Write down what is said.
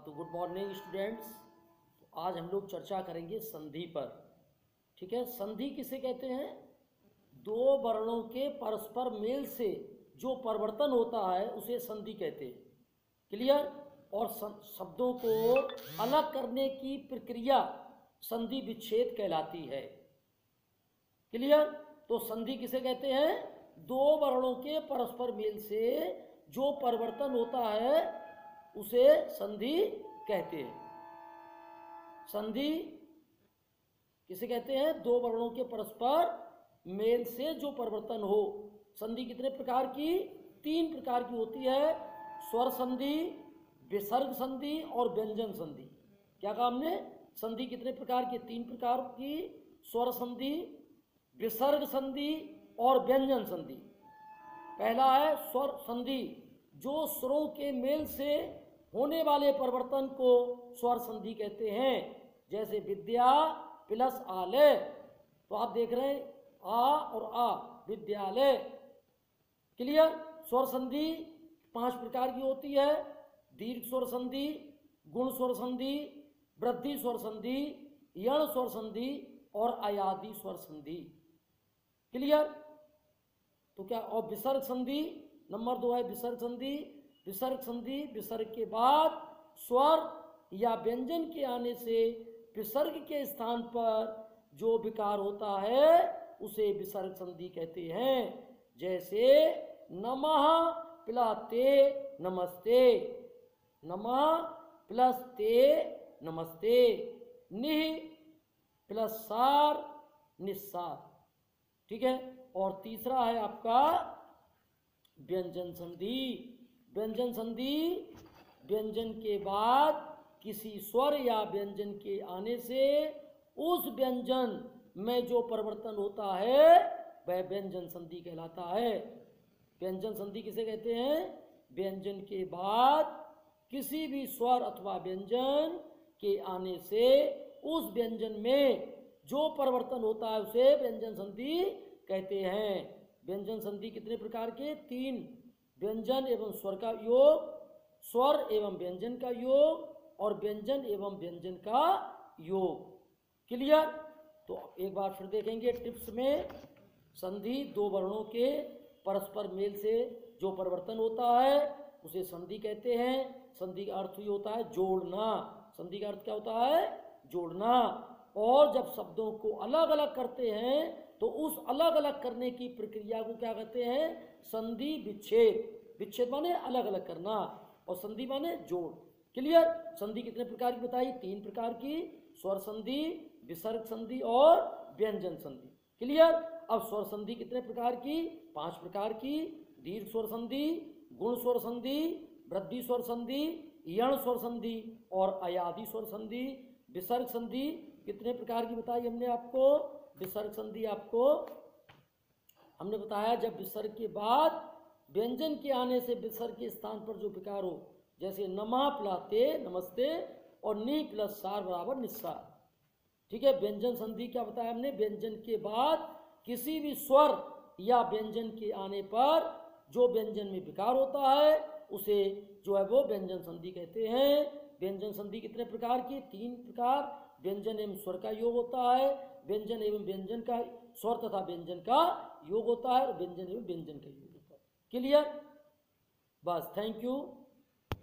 तो good morning students. आज हम लोग चर्चा करेंगे संधि पर। ठीक है, संधि किसे कहते हैं? दो वर्णों के परस्पर मेल से जो परिवर्तन होता है उसे संधि कहते हैं। क्लियर? और शब्दों को अलग करने की प्रक्रिया संधि विच्छेद कहलाती है। क्लियर? तो संधि किसे कहते हैं? दो वर्णों के परस्पर मेल से जो परिवर्तन होता है उसे संधि कहते हैं। संधि किसे कहते हैं? दो वर्णों के परस्पर मेल से जो परिवर्तन हो। संधि कितने प्रकार की? तीन प्रकार की होती है। स्वर संधि, विसर्ग संधि और व्यंजन संधि। क्या कहा हमने? संधि कितने प्रकार की? तीन प्रकार की। स्वर संधि, विसर्ग संधि और व्यंजन संधि। पहला है स्वर संधि, जो स्वरों के मेल से होने वाले परिवर्तन को स्वर संधि कहते हैं। जैसे विद्या प्लस आलय, तो आप देख रहे हैं आ और आ, विद्यालय। क्लियर? स्वर संधि पांच प्रकार की होती है। दीर्घ स्वर संधि, गुण स्वर संधि, वृद्धि स्वर संधि, यण स्वर संधि और अयादि स्वर संधि। क्लियर? तो क्या? और विसर्ग संधि नंबर 2 है विसर्ग संधि। विसर्ग संधि, विसर्ग के बाद स्वर या व्यंजन के आने से विसर्ग के स्थान पर जो विकार होता है उसे विसर्ग संधि कहते हैं। जैसे नमः प्लस ते नमस्ते, नमः प्लस ते नमस्ते, निह प्लस सार निस्सार। ठीक है? और तीसरा है आपका व्यंजन संधि। व्यंजन संधि, व्यंजन के बाद किसी स्वर या व्यंजन के आने से उस व्यंजन में जो परिवर्तन होता है वह व्यंजन संधि कहलाता है। व्यंजन संधि किसे कहते हैं? व्यंजन के बाद किसी भी स्वर अथवा व्यंजन के आने से उस व्यंजन में जो परिवर्तन होता है उसे व्यंजन संधि कहते हैं। व्यंजन संधि कितने प्रकार के? तीन। व्यंजन एवं स्वर का योग, स्वर एवं व्यंजन का योग और व्यंजन एवं व्यंजन का योग। क्लियर? तो एक बार फिर देखेंगे टिप्स में। संधि दो वर्णों के परस्पर मेल से जो परिवर्तन होता है उसे संधि कहते हैं। संधि का अर्थ ही होता है जोड़ना। संधि का अर्थ क्या होता है? जोड़ना। और जब शब्दों को अलग अलग करते हैं तो उस अलग अलग करने की प्रक्रिया को क्या कहते हैं? संधि विच्छेद। विच्छेद माने अलग अलग करना और संधि माने जोड़। क्लियर? संधि कितने प्रकार की बताई? तीन प्रकार की। स्वर संधि, विसर्ग संधि और व्यंजन संधि। क्लियर? अब स्वर संधि कितने प्रकार की? पांच प्रकार की। दीर्घ स्वर संधि, गुण स्वर संधि, वृद्धि स्वर संधि, यण स्वर संधि और अयादि स्वर संधि। विसर्ग संधि कितने प्रकार की बताई हमने आपको? विसर्ग संधि आपको हमने बताया जब विसर्ग के बाद व्यंजन के आने से विसर्ग के स्थान पर जो विकार हो। जैसे नमः प्लस ते नमस्ते और नि प्लस सार बराबर निस्सार। ठीक है? व्यंजन संधि क्या बताया हमने? व्यंजन के बाद किसी भी स्वर या व्यंजन के आने पर जो व्यंजन में विकार होता है उसे जो है वो व्यंजन संधि कहते हैं। व्यंजन संधि कितने प्रकार की? तीन प्रकार। व्यंजन एवं स्वर का योग होता है, व्यंजन एवं व्यंजन का स्वर तथा व्यंजन का योग होता है और व्यंजन एवं व्यंजन का योग होता है। क्लियर? बस, थैंक यू।